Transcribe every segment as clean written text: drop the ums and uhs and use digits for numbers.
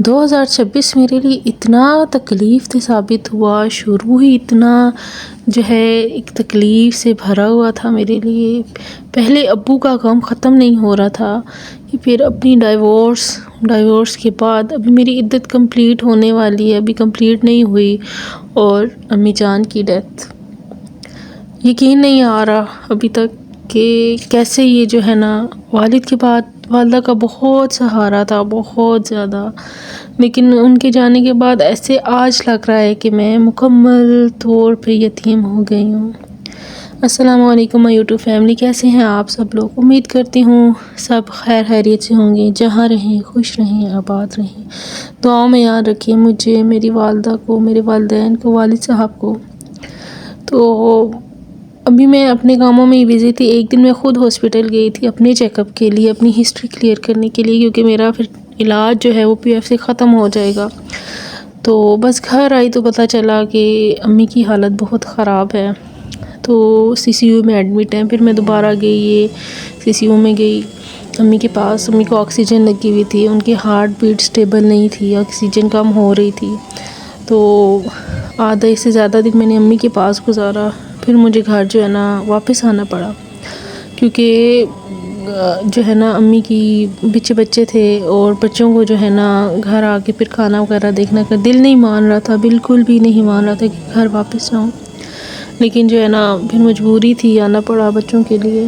2026 میرے لیے اتنا تکلیف سے ثابت ہوا، شروع ہی اتنا جو ہے ایک تکلیف سے بھرا ہوا تھا میرے لیے۔ پہلے ابو کا غم ختم نہیں ہو رہا تھا کہ پھر اپنی ڈائیورس کے بعد ابھی میری عدت کمپلیٹ ہونے والی ہے، ابھی کمپلیٹ نہیں ہوئی، اور امی جان کی ڈیتھ۔ یقین نہیں آ رہا ابھی تک کہ کیسے یہ جو ہے نا، والد کے بعد والدہ کا بہت سہارا تھا، بہت زیادہ، لیکن ان کے جانے کے بعد ایسے آج لگ رہا ہے کہ میں مکمل طور پہ یتیم ہو گئی ہوں۔ السلام علیکم مائی یوٹیوب فیملی، کیسے ہیں آپ سب لوگ؟ امید کرتی ہوں سب خیر خیریت سے ہوں گے، جہاں رہیں خوش رہیں، آباد رہیں۔ دعاؤں میں یاد رکھیے مجھے، میری والدہ کو، میرے والدین کو، والد صاحب کو۔ تو ابھی میں اپنے کاموں میں ہی بزی تھی۔ ایک دن میں خود ہاسپٹل گئی تھی اپنے چیک اپ کے لیے، اپنی ہسٹری کلیئر کرنے کے لیے، کیونکہ میرا پھر علاج جو ہے وہ PF سے ختم ہو جائے گا۔ تو بس گھر آئی تو پتہ چلا کہ امی کی حالت بہت خراب ہے، تو CCU میں ایڈمٹ ہیں۔ پھر میں دوبارہ گئی، CCU میں گئی امی کے پاس۔ امی کو آکسیجن لگی ہوئی تھی، ان کی ہارٹ بیٹ سٹیبل نہیں تھی، آکسیجن کم ہو رہی تھی۔ تو آدھے سے زیادہ دن میں نے امی کے پاس گزارا۔ پھر مجھے گھر جو ہے نا واپس آنا پڑا، کیونکہ جو ہے نا امی کی بچے تھے، اور بچوں کو جو ہے نا گھر آ کے پھر کھانا وغیرہ دیکھنا کا دل نہیں مان رہا تھا، بالکل بھی نہیں مان رہا تھا کہ گھر واپس جاؤں۔ لیکن جو ہے نا پھر مجبوری تھی، آنا پڑا بچوں کے لیے۔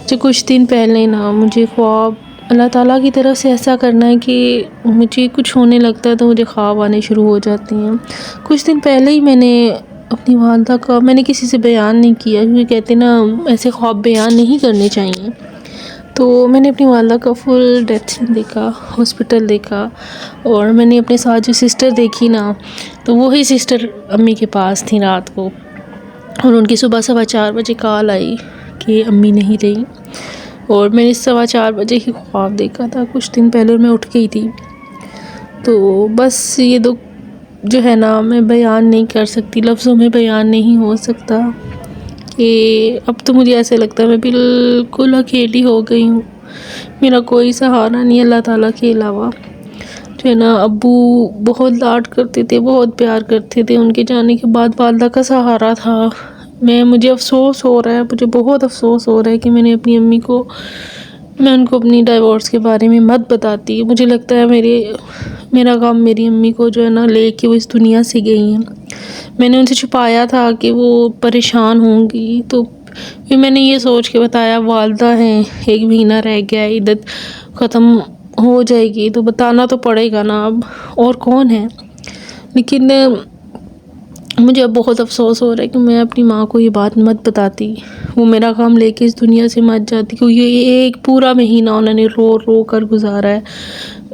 جو کچھ دن پہلے نا مجھے خواب اللہ تعالیٰ کی طرف سے ایسا کرنا ہے کہ مجھے کچھ ہونے لگتا ہے تو مجھے خواب آنے شروع ہو جاتے ہیں۔ کچھ دن پہلے ہی میں نے اپنی والدہ کا، میں نے کسی سے بیان نہیں کیا، کیونکہ کہتے نا ایسے خواب بیان نہیں کرنے چاہیے۔ تو میں نے اپنی والدہ کا فل ڈیتھ سین دیکھا، ہاسپٹل دیکھا، اور میں نے اپنے ساتھ جو سسٹر دیکھی نا، تو وہی سسٹر امی کے پاس تھی رات کو، اور ان کی صبح 4:15 بجے کال آئی کہ امی نہیں رہی، اور میں نے 4:15 بجے ہی خواب دیکھا تھا کچھ دن پہلے، اور میں اٹھ گئی تھی۔ تو بس یہ دکھ جو ہے نا میں بیان نہیں کر سکتی، لفظوں میں بیان نہیں ہو سکتا، کہ اب تو مجھے ایسے لگتا ہے میں بالکل اکیلی ہو گئی ہوں، میرا کوئی سہارا نہیں اللہ تعالیٰ کے علاوہ۔ جو ہے نا ابو بہت لاڈ کرتے تھے، بہت پیار کرتے تھے، ان کے جانے کے بعد والدہ کا سہارا تھا۔ مجھے افسوس ہو رہا ہے، مجھے بہت افسوس ہو رہا ہے کہ میں نے اپنی امی کو، میں ان کو اپنی ڈائیورس کے بارے میں مت بتاتی۔ مجھے لگتا ہے میرا غم میری امی کو جو ہے نا لے کے وہ اس دنیا سے گئی ہیں۔ میں نے ان سے چھپایا تھا کہ وہ پریشان ہوں گی، تو پھر میں نے یہ سوچ کے بتایا والدہ ہیں، 1 مہینہ رہ گیا ہے، عدت ختم ہو جائے گی، تو بتانا تو پڑے گا نا، اب اور کون ہے۔ لیکن مجھے اب بہت افسوس ہو رہا ہے کہ میں اپنی ماں کو یہ بات مت بتاتی، وہ میرا غم لے کے اس دنیا سے مت جاتی، کیونکہ یہ 1 پورا مہینہ انہوں نے رو کر گزارا ہے۔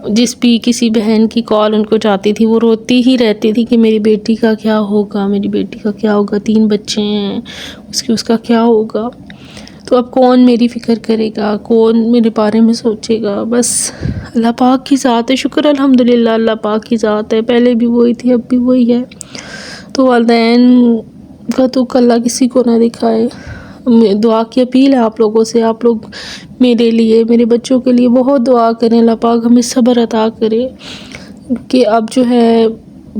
جس بھی کسی بہن کی کال ان کو جاتی تھی، وہ روتی ہی رہتی تھی کہ میری بیٹی کا کیا ہوگا، میری بیٹی کا کیا ہوگا، 3 بچے ہیں، اس کا کیا ہوگا۔ تو اب کون میری فکر کرے گا، کون میرے بارے میں سوچے گا؟ بس اللہ پاک کی ذات ہے، شکر الحمدللہ اللہ پاک کی ذات ہے، پہلے بھی وہی تھی، اب بھی وہی ہے۔ تو والدین کا دکھ اللہ کسی کو نہ دکھائے۔ دعا کی اپیل ہے آپ لوگوں سے، آپ لوگ میرے لیے، میرے بچوں کے لیے بہت دعا کریں، اللہ پاک ہمیں صبر عطا کرے، کہ اب جو ہے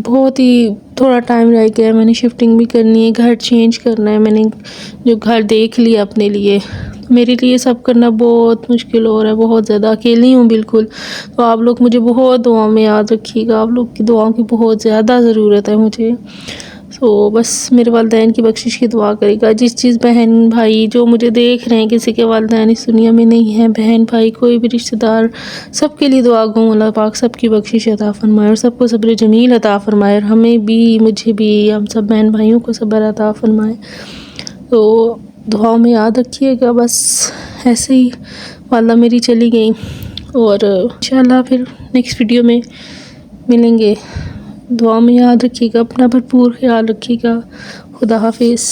بہت ہی تھوڑا ٹائم رہ گیا ہے، میں نے شفٹنگ بھی کرنی ہے، گھر چینج کرنا ہے، میں نے جو گھر دیکھ لیا اپنے لیے، میرے لیے سب کرنا بہت مشکل ہو رہا ہے، بہت زیادہ اکیلی ہوں بالکل۔ تو آپ لوگ مجھے بہت دعاؤں میں یاد رکھیے گا، آپ لوگ کی دعاؤں کی بہت زیادہ ضرورت ہے مجھے۔ تو بس میرے والدین کی بخشش کی دعا کرے گا، جس بہن بھائی جو مجھے دیکھ رہے ہیں، کسی کے والدین اس دنیا میں نہیں ہیں، بہن بھائی کوئی بھی رشتہ دار، سب کے لیے دعا گوں اللہ پاک سب کی بخشش عطا فرمائے، اور سب کو صبر جمیل عطا فرمائے، اور ہمیں بھی، مجھے بھی، ہم سب بہن بھائیوں کو صبر عطا فرمائے۔ تو دعاؤں میں یاد رکھیے گا، بس ایسے ہی والدہ میری چلی گئی، اور انشاءاللہ پھر نیکسٹ ویڈیو میں ملیں گے۔ دعاؤں میں یاد رکھیے گا، اپنا بھرپور خیال رکھیے گا۔ خدا حافظ۔